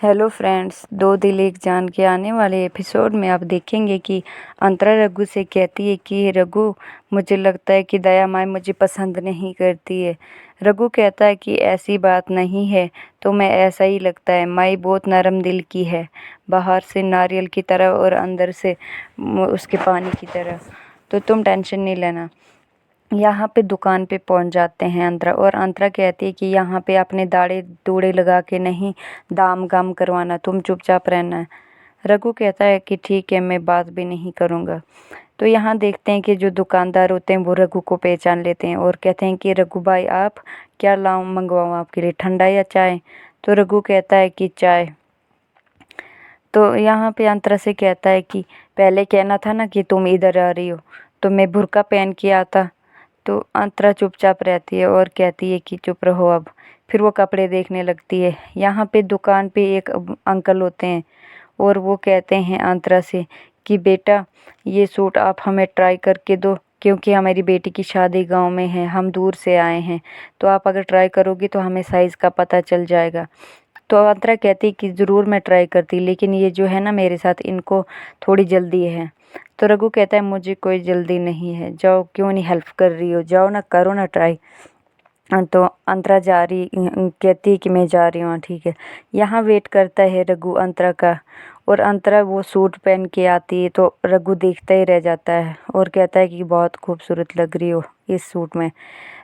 Hello friends, दो दिल एक जान के आने वाले एपिसोड में आप देखेंगे कि अंतरा रघु से कहती है कि रघु, मुझे लगता है कि दया माई मुझे पसंद नहीं करती है। रघु कहता है कि ऐसी बात नहीं है, तुम्हें ऐसा ही लगता है। माई बहुत नरम दिल की है, बाहर से नारियल की तरह और अंदर से उसके पानी की तरह, तो तुम टेंशन नहीं लेना। यहाँ पे दुकान पे पहुँच जाते हैं अंतरा, और अंतरा कहती है कि यहाँ पे अपने दाढ़े दूढ़े लगा के नहीं दाम काम करवाना, तुम चुपचाप रहना है। रघु कहता है कि ठीक है, मैं बात भी नहीं करूँगा। तो यहाँ देखते हैं कि जो दुकानदार होते हैं वो रघु को पहचान लेते हैं और कहते हैं कि रघु भाई, आप क्या लाऊं, मंगवाऊँ आपके लिए, ठंडा या चाय? तो रघु कहता है कि चाय। तो यहाँ पे अंतरा से कहता है कि पहले कहना था ना कि तुम इधर आ रही हो, तो मैं बुर्का पहन के आता। तो अंतरा चुपचाप रहती है और कहती है कि चुप रहो अब। फिर वो कपड़े देखने लगती है। यहाँ पे दुकान पे एक अंकल होते हैं और वो कहते हैं अंतरा से कि बेटा, ये सूट आप हमें ट्राई करके दो, क्योंकि हमारी बेटी की शादी गांव में है, हम दूर से आए हैं, तो आप अगर ट्राई करोगी तो हमें साइज़ का पता चल जाएगा। तो अंतरा कहती कि ज़रूर मैं ट्राई करती, लेकिन ये जो है ना मेरे साथ, इनको थोड़ी जल्दी है। तो रघु कहता है मुझे कोई जल्दी नहीं है, जाओ, क्यों नहीं हेल्प कर रही हो, जाओ ना, करो ना ट्राई। तो अंतरा जा रही कहती है कि मैं जा रही हूँ, ठीक है। यहाँ वेट करता है रघु अंतरा का, और अंतरा वो सूट पहन के आती है तो रघु देखता ही रह जाता है और कहता है कि बहुत खूबसूरत लग रही हो इस सूट में,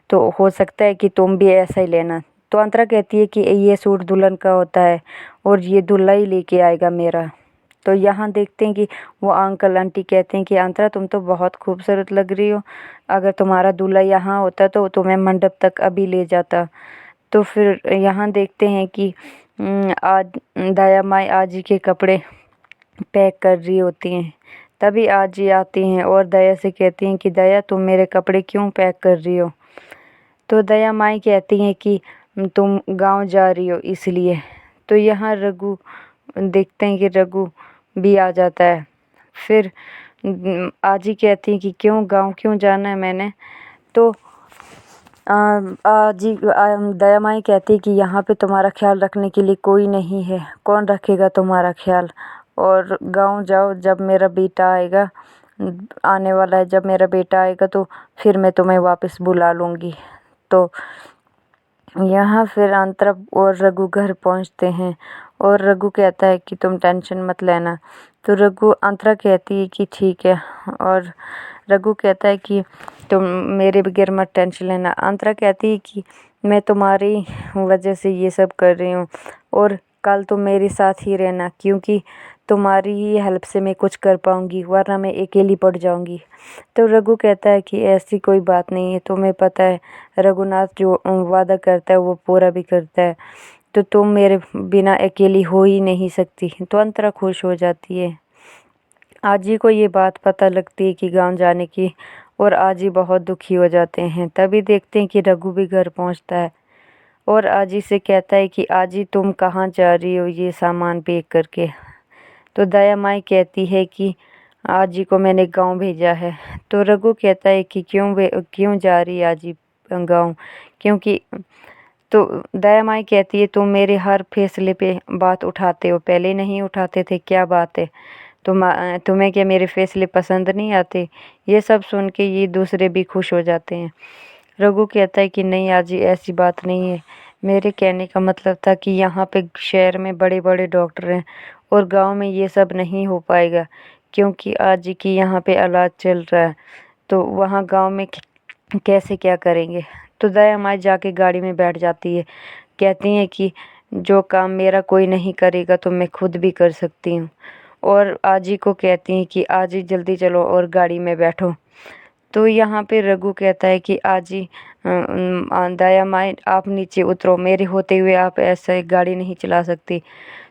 तो हो सकता है कि तुम भी ऐसा ही लेना। तो अंतरा कहती है कि ये सूट दुल्हन का होता है और ये दूल्हा ही लेके आएगा मेरा। तो यहाँ देखते हैं कि वो अंकल आंटी कहते हैं कि अंतरा, तुम तो बहुत खूबसूरत लग रही हो, अगर तुम्हारा दूल्हा यहाँ होता तो तुम्हें मंडप तक अभी ले जाता। तो फिर यहाँ देखते हैं कि आज दया माई आजी के कपड़े पैक कर रही होती हैं। तभी आजी आती हैं और दया से कहती हैं कि दया, तुम मेरे कपड़े क्यों पैक कर रही हो? तो दया माई कहती हैं कि तुम गांव जा रही हो इसलिए। तो यहाँ रघु देखते हैं कि रघु भी आ जाता है। फिर आजी कहती हैं कि क्यों गांव क्यों जाना है मैंने? तो आजी दया माई कहती है कि यहाँ पे तुम्हारा ख्याल रखने के लिए कोई नहीं है, कौन रखेगा तुम्हारा ख्याल? और गांव जाओ, जब मेरा बेटा आएगा, आने वाला है, जब मेरा बेटा आएगा तो फिर मैं तुम्हें वापस बुला लूँगी। तो यहाँ फिर अंतरा और रघु घर पहुँचते हैं और रघु कहता है कि तुम टेंशन मत लेना। तो रघु अंतरा कहती है कि ठीक है, और रघु कहता है कि तुम मेरे बगैर मत टेंशन लेना। अंतरा कहती है कि मैं तुम्हारी वजह से ये सब कर रही हूँ, और कल तुम मेरे साथ ही रहना, क्योंकि तुम्हारी ही हेल्प से मैं कुछ कर पाऊँगी, वरना मैं अकेली पड़ जाऊँगी। तो रघु कहता है कि ऐसी कोई बात नहीं है, तुम्हें पता है रघुनाथ जो वादा करता है वो पूरा भी करता है, तो तुम मेरे बिना अकेली हो ही नहीं सकती। तो अंतरा खुश हो जाती है। आजी को ये बात पता लगती है कि गांव जाने की, और आजी बहुत दुखी हो जाते हैं। तभी देखते हैं कि रघु भी घर पहुंचता है और आजी से कहता है कि आजी, तुम कहाँ जा रही हो ये सामान पैक करके? तो दया माई कहती है कि आजी को मैंने गांव भेजा है। तो रघु कहता है कि क्यों जा रही आजी गांव? क्योंकि तो दया माई कहती है तुम मेरे हर फैसले पे बात उठाते हो, पहले नहीं उठाते थे, क्या बात है? तुम्हें क्या मेरे फैसले पसंद नहीं आते? ये सब सुन के ये दूसरे भी खुश हो जाते हैं। रघु कहता है कि नहीं आजी, ऐसी बात नहीं है, मेरे कहने का मतलब था कि यहाँ पे शहर में बड़े बड़े डॉक्टर हैं और गांव में ये सब नहीं हो पाएगा, क्योंकि आजी की यहाँ पे इलाज चल रहा है, तो वहाँ गांव में कैसे क्या करेंगे? तो दया माई जाके गाड़ी में बैठ जाती है, कहती हैं कि जो काम मेरा कोई नहीं करेगा तो मैं खुद भी कर सकती हूँ, और आजी को कहती हैं कि आजी जल्दी चलो और गाड़ी में बैठो। तो यहाँ पे रघु कहता है कि आजी, दया माई आप नीचे उतरो, मेरे होते हुए आप ऐसे गाड़ी नहीं चला सकती।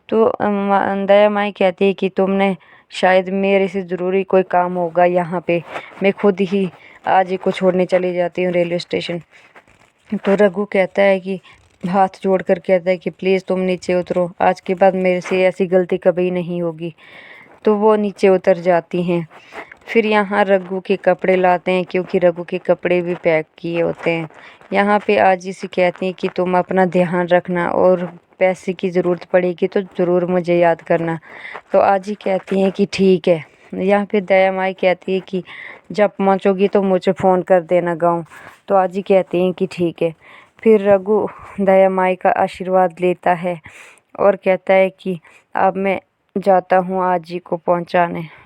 तो दया माई कहती है कि तुमने शायद मेरे से ज़रूरी कोई काम होगा यहाँ पे, मैं खुद ही आजी को छोड़ने चली जाती हूँ रेलवे स्टेशन। तो रघु कहता है कि हाथ जोड़ कर कहता है कि प्लीज़ तुम नीचे उतरो, आज के बाद मेरे से ऐसी गलती कभी नहीं होगी। तो वो नीचे उतर जाती हैं। फिर यहाँ रघु के कपड़े लाते हैं, क्योंकि रघु के कपड़े भी पैक किए होते हैं। यहाँ पे आजी से कहती हैं कि तुम अपना ध्यान रखना और पैसे की ज़रूरत पड़ेगी तो ज़रूर मुझे याद करना। तो आजी कहती हैं कि ठीक है। यहाँ पे दया माई कहती है कि जब पहुँचोगी तो मुझे फ़ोन कर देना गाँव। तो आजी कहती हैं कि ठीक है। फिर रघु दया माई का आशीर्वाद लेता है और कहता है कि अब मैं जाता हूँ आजी को पहुँचाने।